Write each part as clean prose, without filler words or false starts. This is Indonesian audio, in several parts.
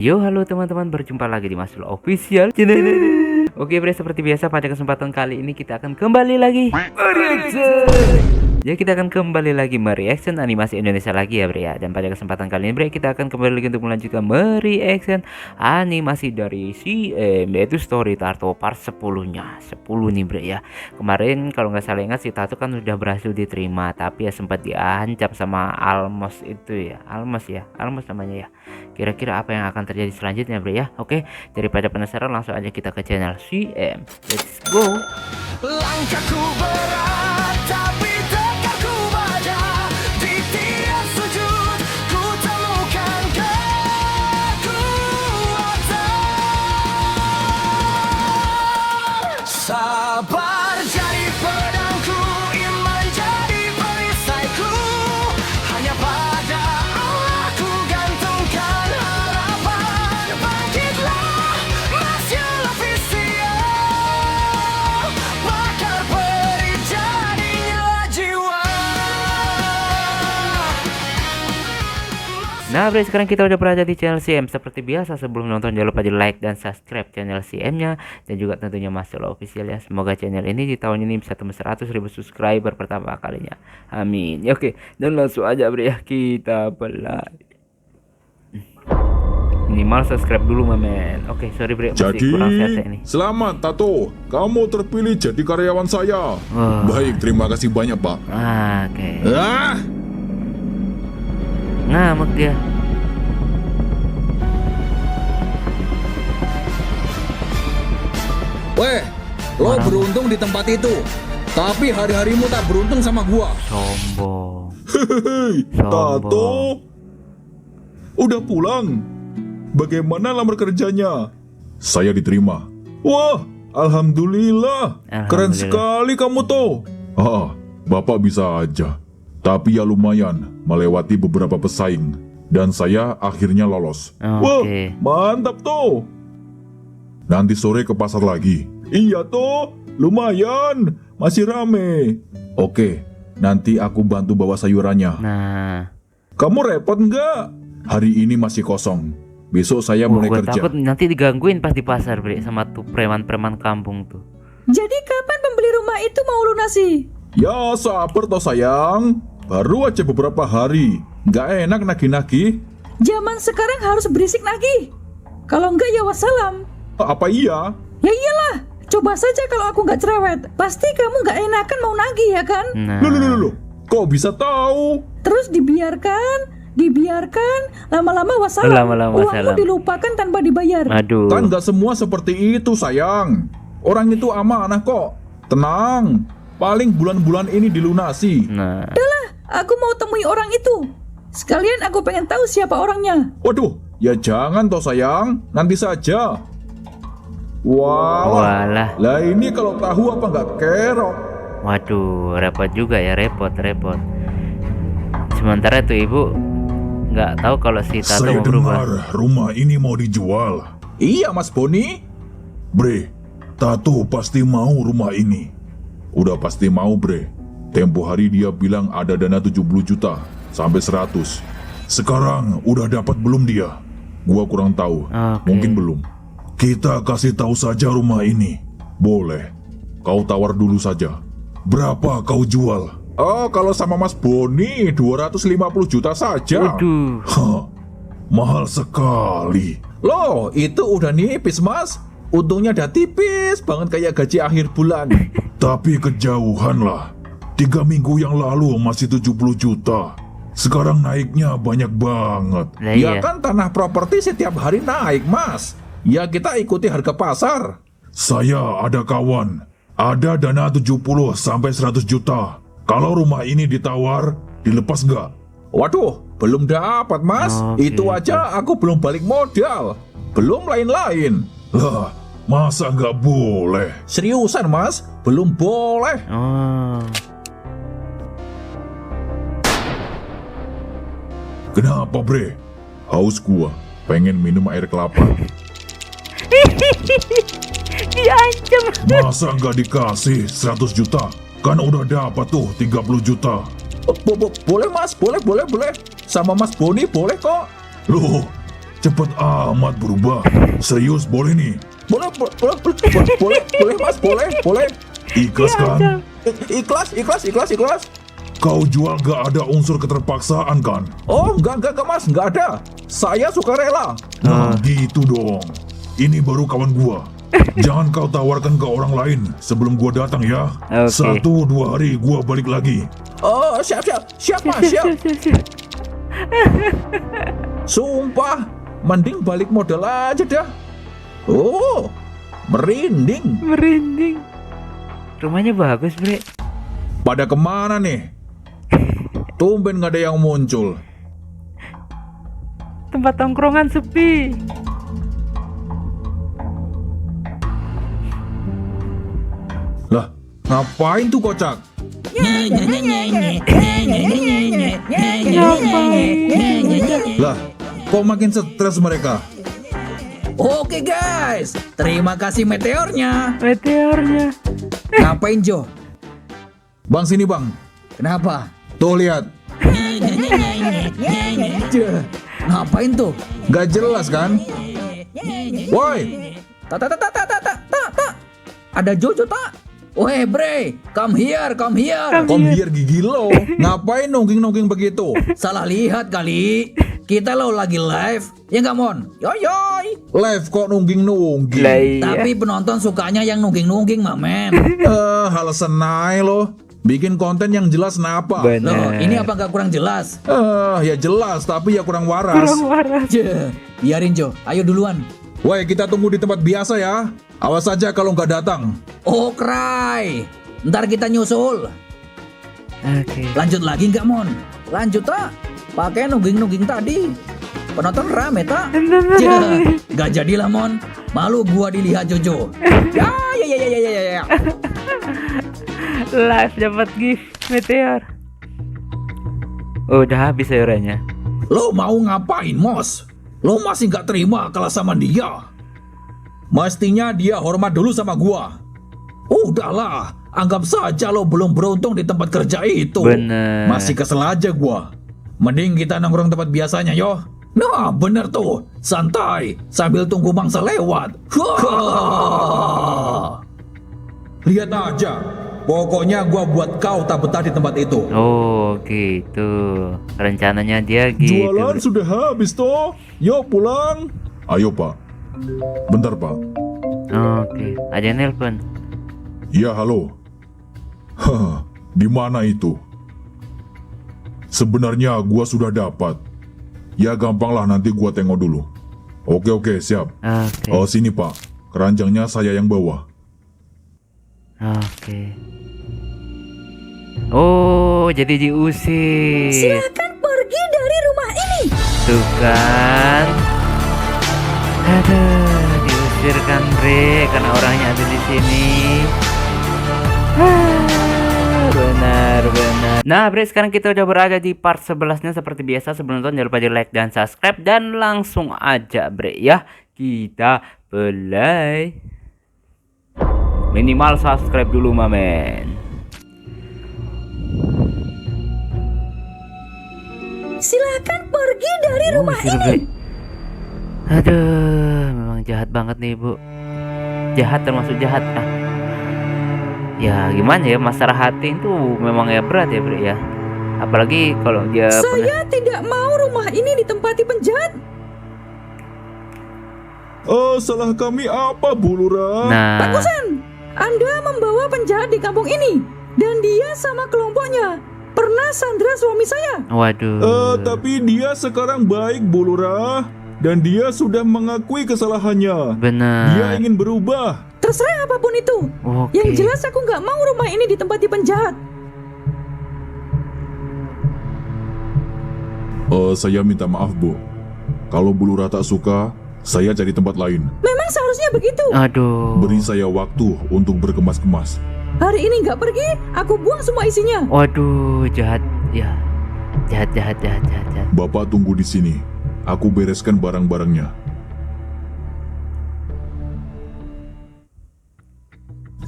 Yo, halo teman-teman, berjumpa lagi di Masul Official Channel. Oke bre, seperti biasa pada kesempatan kali ini kita akan kembali lagi mereaction. Ya, kita akan kembali lagi mereaction animasi Indonesia lagi ya bre ya. Dan pada kesempatan kali ini bre, kita akan kembali lagi untuk melanjutkan mereaction animasi dari yaitu Story Tato part 10-nya 10 nih bre ya. Kemarin kalau nggak salah ingat si Tato kan udah berhasil diterima, tapi ya sempat diancam sama Almos itu ya. Almos namanya ya. Kira-kira apa yang akan terjadi selanjutnya bre ya. Oke, daripada penasaran langsung aja kita ke channel CM. Let's go. Langkahku berat tapi tekadku baja. Di tiap sujud ku temukan kekuatan. Sabar jadi pedangku, iman jadi perisaiku. Hanya pada Allah ku gantungkan harapan. Bangkitlah Masjid Official, bakar peri jadinya jiwa. Nah bre, sekarang kita udah berada di channel CM. Seperti biasa sebelum nonton jangan lupa di like dan subscribe channel CM nya, dan juga tentunya Masul Official ya. Semoga channel ini di tahun ini bisa tembus 100.000 subscriber pertama kalinya, amin ya. Oke, dan langsung aja bre ya, kita play. Minimal subscribe dulu mamen. Oke, sorry bre, masih Jadi, kurang sehat ini. selamat Tato, kamu terpilih jadi karyawan saya. Wah. Baik, terima kasih banyak Pak. Oke, Ah, ngamuk dia. Weh, lo beruntung di tempat itu. Tapi hari-harimu tak beruntung sama gua. Sombong. hei, Sombong. Tato, udah pulang. Bagaimana lamar kerjanya? Saya diterima. Wah, alhamdulillah. Keren Alhamdulillah. sekali kamu toh. Ah, Bapak bisa aja. Tapi ya lumayan, melewati beberapa pesaing. Dan saya akhirnya lolos. Wah, Oke. mantap toh. Nanti sore ke pasar lagi. Iya toh, lumayan, masih rame. Oke, nanti aku bantu bawa sayurannya. Nah, Kamu repot nggak? Hari ini masih kosong. Besok saya mulai gue kerja. takut nanti digangguin pas di pasar bre sama tuh preman-preman kampung tuh. Jadi kapan pembeli rumah itu mau lunasi? Ya sabar toh sayang. Baru aja beberapa hari. Nggak enak nagih-nagih. Zaman sekarang harus berisik nagih. Kalau enggak ya wassalam. Apa iya? Ya iyalah, coba saja kalau aku nggak cerewet. Pasti kamu nggak enakan mau nagih ya kan? Nah, Loh. Kok bisa tahu? Terus dibiarkan, lama-lama wassalam. Lama-lama Uangmu wassalam. dilupakan tanpa dibayar. aduh. Kan nggak semua seperti itu sayang. Orang itu amanah kok. Tenang. Paling bulan-bulan ini dilunasi. Nah, Udahlah, aku mau temui orang itu. Sekalian aku pengen tahu siapa orangnya. Waduh, ya jangan toh sayang. Nanti saja. Wah, walah. lah ini kalau tahu apa nggak kerok. Waduh, repot juga ya, repot. Sementara tuh ibu nggak tahu kalau si Tato Saya mau berubah. dengar rumah ini mau dijual. Iya Mas Boni. Bre, Tato pasti mau rumah ini. Udah pasti mau bre. Tempo hari dia bilang ada dana 70 juta sampai 100. Sekarang udah dapat belum dia? Gua kurang tahu. Oke. Mungkin belum. Kita kasih tahu saja rumah ini. Boleh. Kau tawar dulu saja. Berapa kau jual? Oh, kalau sama Mas Boni 250 juta saja. Waduh. Hah, mahal sekali. Loh, itu udah nipis mas. Untungnya udah tipis banget kayak gaji akhir bulan. Tapi kejauhan lah. 3 minggu yang lalu masih 70 juta. Sekarang naiknya banyak banget. Lah Ya iya. kan tanah properti setiap hari naik mas. Ya kita ikuti harga pasar. Saya ada kawan. Ada dana 70 sampai 100 juta. Kalau rumah ini ditawar, dilepas nggak? Waduh, belum dapat mas. Oke. Itu aja aku belum balik modal. Belum lain-lain. Lah, masa nggak boleh? Seriusan mas, belum boleh. Oh, Kenapa bre? Haus gua, pengen minum air kelapa. diancam. Masa nggak dikasih 100 juta? Kan udah dapat tuh 30 juta. Boleh mas, boleh. Sama Mas Boni boleh kok. Loh, cepet amat berubah. Serius boleh nih? Boleh mas, boleh. Ikhlas kan? Ikhlas. Kau jual gak ada unsur keterpaksaan kan? Oh, enggak mas, enggak ada. Saya suka rela. Nah gitu dong. Ini baru kawan gua. Jangan kau tawarkan ke orang lain sebelum gua datang ya. Oke. 1-2 hari gua balik lagi. Oh, siap mas, siap. Sumpah, mending balik modal aja dah. Oh, merinding. Merinding. Rumahnya bagus, Bre. Pada kemana nih? Tumben gak ada yang muncul. Tempat tongkrongan sepi. Lah, ngapain tuh kocak? Lah, kok makin stres mereka? Oke guys, terima kasih meteornya. Meteornya. Ngapain Jo? Bang sini bang. Kenapa? Tuh lihat. Ngapain tuh? Gak jelas kan? Woi, Tak. Ada Jojo tak? Weh bre, come here. kom biar gigi lo. Ngapain nongking begitu? Salah lihat kali. Kita lo lagi live, ya nggak Mon? Yoyoy. Live kok nungging. Lah iya. Tapi penonton sukanya yang nungging men. Hal senai lo. Bikin konten yang jelas napa? Bener. Loh, ini apa nggak kurang jelas? Ya jelas, tapi ya kurang waras. Kurang waras. Biarin Jo, ayo duluan. Woi, kita tunggu di tempat biasa ya. Awas saja kalau nggak datang. Oh cry. Ntar kita nyusul. Oke. Lanjut lagi nggak Mon? Lanjut tak? Pakai nungging tadi. Penonton rame tak? Gak jadilah Mon. Malu gua dilihat Jojo. Ya. Live dapat gift meteor. Udah habis sayurannya. Lo mau ngapain Mos? Lo masih nggak terima kalah sama dia? Mestinya dia hormat dulu sama gua. Udahlah, anggap saja lo belum beruntung di tempat kerja itu. Bener. Masih kesel aja gua. Mending kita nongkrong tempat biasanya yo. Nah bener tuh, santai sambil tunggu mangsa lewat. Lihat aja, pokoknya gua buat kau tak betah di tempat itu. Oh gitu. Rencananya dia gitu. Jualan sudah habis toh. Yuk pulang. Ayo pak. Bentar pak. Oke. Aja nelpon. Ya halo. Hah, di mana itu? Sebenarnya gua sudah dapat. Ya gampang lah, nanti gua tengok dulu. Oke siap. Oke. Oh sini pak. Keranjangnya saya yang bawa. Oke. Oh, jadi diusir. Silakan pergi dari rumah ini. Tuh kan. Aduh, diusir kan Bre, karena orangnya ada di sini. Benar. Nah Bre, sekarang kita udah berada di part 11-nya. Seperti biasa sebelum nonton jangan lupa di like dan subscribe. Dan langsung aja Bre ya, kita play. Minimal subscribe dulu mamen. Silakan pergi dari rumah Usir, ini. Bre. Aduh, memang jahat banget nih ibu. Jahat termasuk jahat. Ya gimana ya, masalah hati itu memang ya berat ya Bre ya. Apalagi kalau dia Saya tidak mau rumah ini ditempati penjahat. Salah kami apa Bu Lurah? Nah, Bagusan, Anda membawa penjahat di kampung ini. Dan dia sama kelompoknya pernah sandra suami saya. waduh. Tapi dia sekarang baik Bu Lurah. Dan dia sudah mengakui kesalahannya. Benar. Dia ingin berubah. Terserah apapun itu. Oke. Yang jelas aku nggak mau rumah ini ditempati penjahat. Saya minta maaf Bu. Kalau Bu Lurah tak suka, saya cari tempat lain. Memang seharusnya begitu. Aduh. Beri saya waktu untuk berkemas-kemas. Hari ini nggak pergi, aku buang semua isinya. Waduh, jahat ya. Jahat. Bapak tunggu di sini. Aku bereskan barang-barangnya.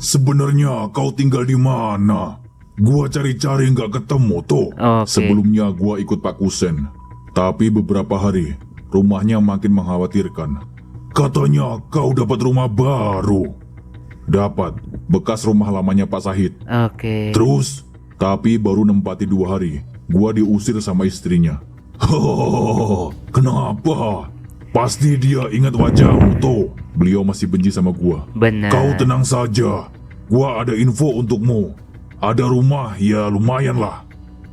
Sebenarnya kau tinggal di mana? Gua cari-cari nggak ketemu tuh. Oke. Sebelumnya gua ikut Pak Kusen. Tapi beberapa hari rumahnya makin mengkhawatirkan. Katanya kau dapat rumah baru. Dapat, bekas rumah lamanya Pak Sahid. Oke. Terus, tapi baru nempati 2 hari, gua diusir sama istrinya. Kenapa? Pasti dia ingat wajahmu toh. Beliau masih benci sama gua. Benar. Kau tenang saja, gua ada info untukmu. Ada rumah, ya lumayan lah.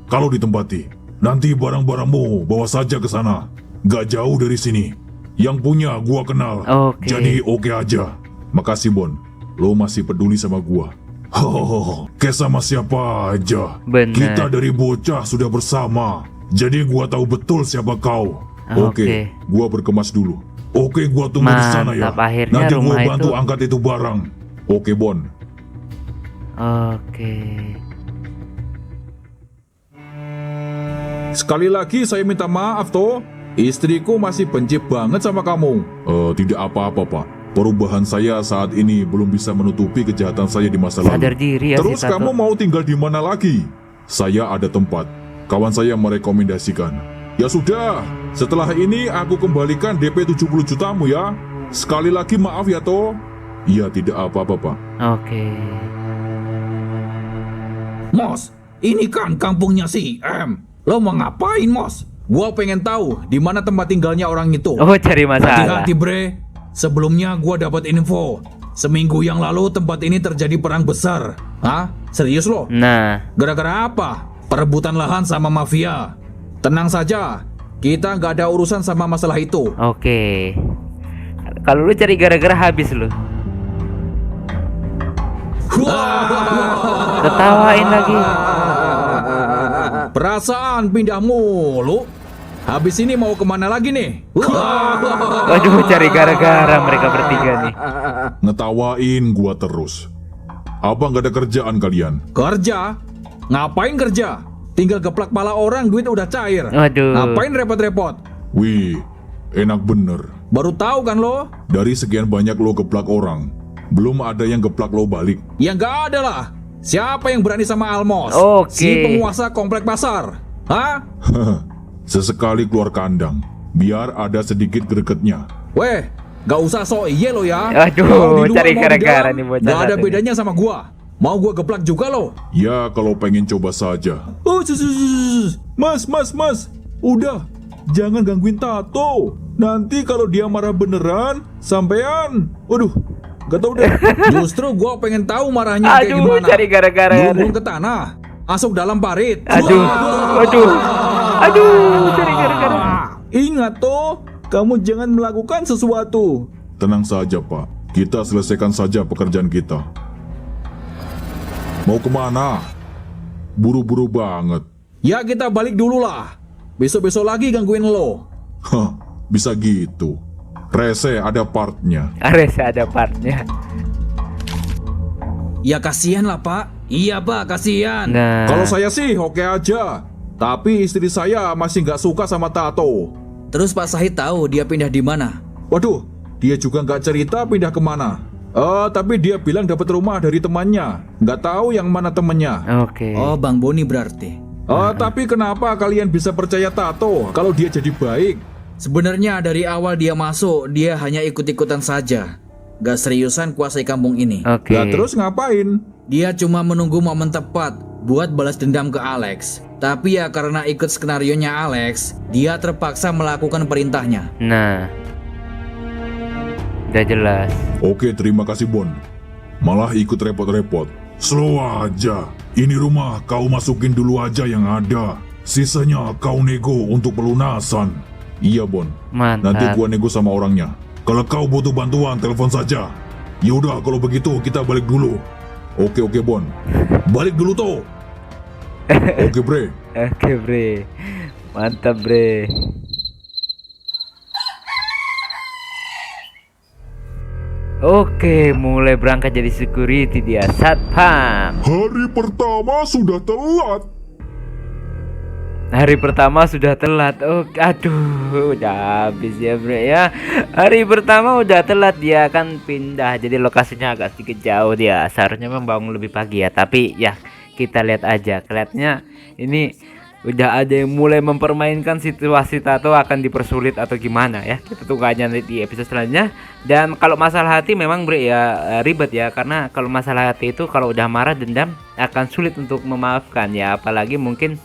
Kalau ditempati, nanti barang-barangmu bawa saja ke sana. Gak jauh dari sini. Yang punya gua kenal. Oke. Jadi oke aja. Makasih Bon, lo masih peduli sama gua. Kayak sama siapa aja. Bener. Kita dari bocah sudah bersama. Jadi gua tahu betul siapa kau. Oke, gua berkemas dulu. Oke, gua tunggu di sana ya. Mantap, akhirnya Nanti gua rumah bantu itu- angkat itu barang. Oke, Bon. Oke. Sekali lagi saya minta maaf toh. Istriku masih benci banget sama kamu. Tidak apa-apa, Pak. Perubahan saya saat ini belum bisa menutupi kejahatan saya di masa lalu. Sadar diri ya Terus si Tato. kamu mau tinggal di mana lagi? Saya ada tempat. Kawan saya merekomendasikan. Ya sudah, setelah ini aku kembalikan DP 70 jutamu ya. Sekali lagi maaf ya toh. Iya, tidak apa-apa, Pak. Oke. Mos, ini kan kampungnya si M. Lo mau ngapain, Mos? Gua pengen tahu di mana tempat tinggalnya orang itu. Oh, cari masalah. Hati-hati, Bre. Sebelumnya gua dapat info. Seminggu yang lalu tempat ini terjadi perang besar. Hah? Serius lo? Nah, Gara-gara apa? Perebutan lahan sama mafia. Tenang saja, kita nggak ada urusan sama masalah itu. oke. Kalau lu cari gara-gara habis lu. Ketawain lagi. Perasaan pindah mulu. Habis ini mau kemana lagi nih? Waduh, cari gara-gara mereka bertiga nih. Ngetawain gua terus. Apa nggak ada kerjaan kalian? Kerja? Ngapain kerja? Tinggal geplak pala orang, duit udah cair. Waduh. Ngapain repot-repot? Wih, enak bener. Baru tahu kan lo? Dari sekian banyak lo geplak orang, belum ada yang geplak lo balik. Ya nggak ada lah. Siapa yang berani sama Almos? Oke. Si penguasa komplek pasar. Hah? Sesekali keluar kandang, biar ada sedikit gregetnya. Weh, gak usah so iye lo ya. Aduh, Mau di luar, cari mau di gara-gara dalam, nih bocah Gak ada satu nih. bedanya sama gua. Mau gua geplak juga lo. Ya kalau pengen coba saja. Mas. Udah, jangan gangguin Tato. Nanti kalau dia marah beneran, sampean. Waduh, gak tau deh. Justru gua pengen tahu marahnya kayak Aduh, gimana. cari gara-gara. Gulung ke tanah, masuk dalam parit. Aduh, cari gara-gara. Ingat toh, kamu jangan melakukan sesuatu. Tenang saja Pak, kita selesaikan saja pekerjaan kita. Mau kemana? Buru-buru banget. Ya kita balik dulu lah. Besok-besok lagi gangguin lo. Hah, bisa gitu. Rese ada partnya. Ares ada partnya. Ya kasihan lah pak. Iya pak, kasihan. Nah, Kalau saya sih oke aja. Tapi istri saya masih nggak suka sama Tato. Terus Pak Sahid tahu dia pindah di mana? Waduh, dia juga nggak cerita pindah kemana. Tapi dia bilang dapat rumah dari temannya. Nggak tahu yang mana temannya. oke. Oh, Bang Boni berarti. Tapi kenapa kalian bisa percaya Tato kalau dia jadi baik? Sebenarnya dari awal dia masuk, dia hanya ikut-ikutan saja. Gak seriusan kuasai kampung ini. Oke. Lah terus ngapain? Dia cuma menunggu momen tepat buat balas dendam ke Alex. Tapi ya karena ikut skenarionya Alex, dia terpaksa melakukan perintahnya. Nah, udah jelas. Oke, terima kasih Bon. Malah ikut repot-repot. Slow aja. Ini rumah kau masukin dulu aja yang ada. Sisanya kau nego untuk pelunasan. Iya Bon. Mantap. Nanti gua nego sama orangnya. Kalau kau butuh bantuan, telepon saja. Yaudah, kalau begitu kita balik dulu. Oke Bon. Balik dulu toh. Oke bre. Oke, bre. Mantap, bre. Oke, mulai berangkat jadi security dia. Satpam. Hari pertama sudah telat. Hari pertama sudah telat. Oh, aduh, udah habis ya, bre ya. Hari pertama udah telat, dia akan pindah. Jadi lokasinya agak sedikit jauh dia. Seharusnya memang bangun lebih pagi ya. Tapi ya kita lihat aja. Kelihatannya ini udah ada yang mulai mempermainkan situasi tato akan dipersulit atau gimana ya. Kita tunggu aja nanti di episode selanjutnya. Dan kalau masalah hati memang Bre ya ribet ya, karena kalau masalah hati itu kalau udah marah dendam akan sulit untuk memaafkan ya, apalagi mungkin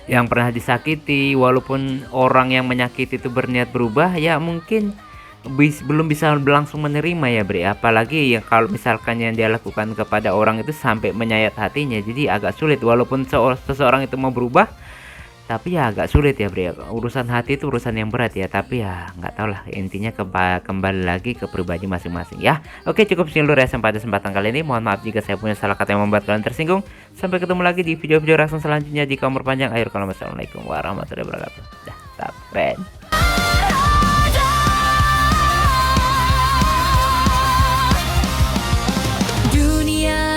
yang pernah disakiti. Walaupun orang yang menyakiti itu berniat berubah ya, mungkin belum bisa langsung menerima ya Bre, apalagi yang kalau misalkan yang dia lakukan kepada orang itu sampai menyayat hatinya, jadi agak sulit. Walaupun seseorang itu mau berubah, tapi ya agak sulit ya Bre. Urusan hati itu urusan yang berat ya, tapi ya nggak tahu lah, intinya kembali lagi ke pribadi masing-masing ya. Oke, cukup sekian dulu reaction pada kesempatan kali ini. Mohon maaf jika saya punya salah kata yang membuat kalian tersinggung. Sampai ketemu lagi di video-video reaction selanjutnya. Jika umur panjang, akhir kalau wassalamualaikum warahmatullahi wabarakatuh. Dah, stop friend.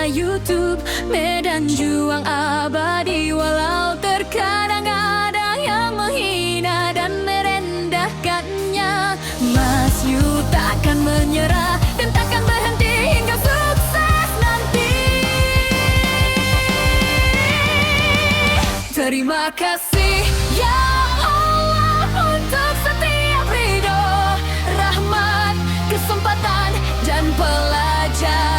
YouTube, medan juang abadi. Walau terkadang ada yang menghina dan merendahkannya, Mas Yu takkan menyerah dan takkan berhenti hingga sukses nanti. Terima kasih ya Allah untuk setiap ridho, rahmat, kesempatan dan pelajaran.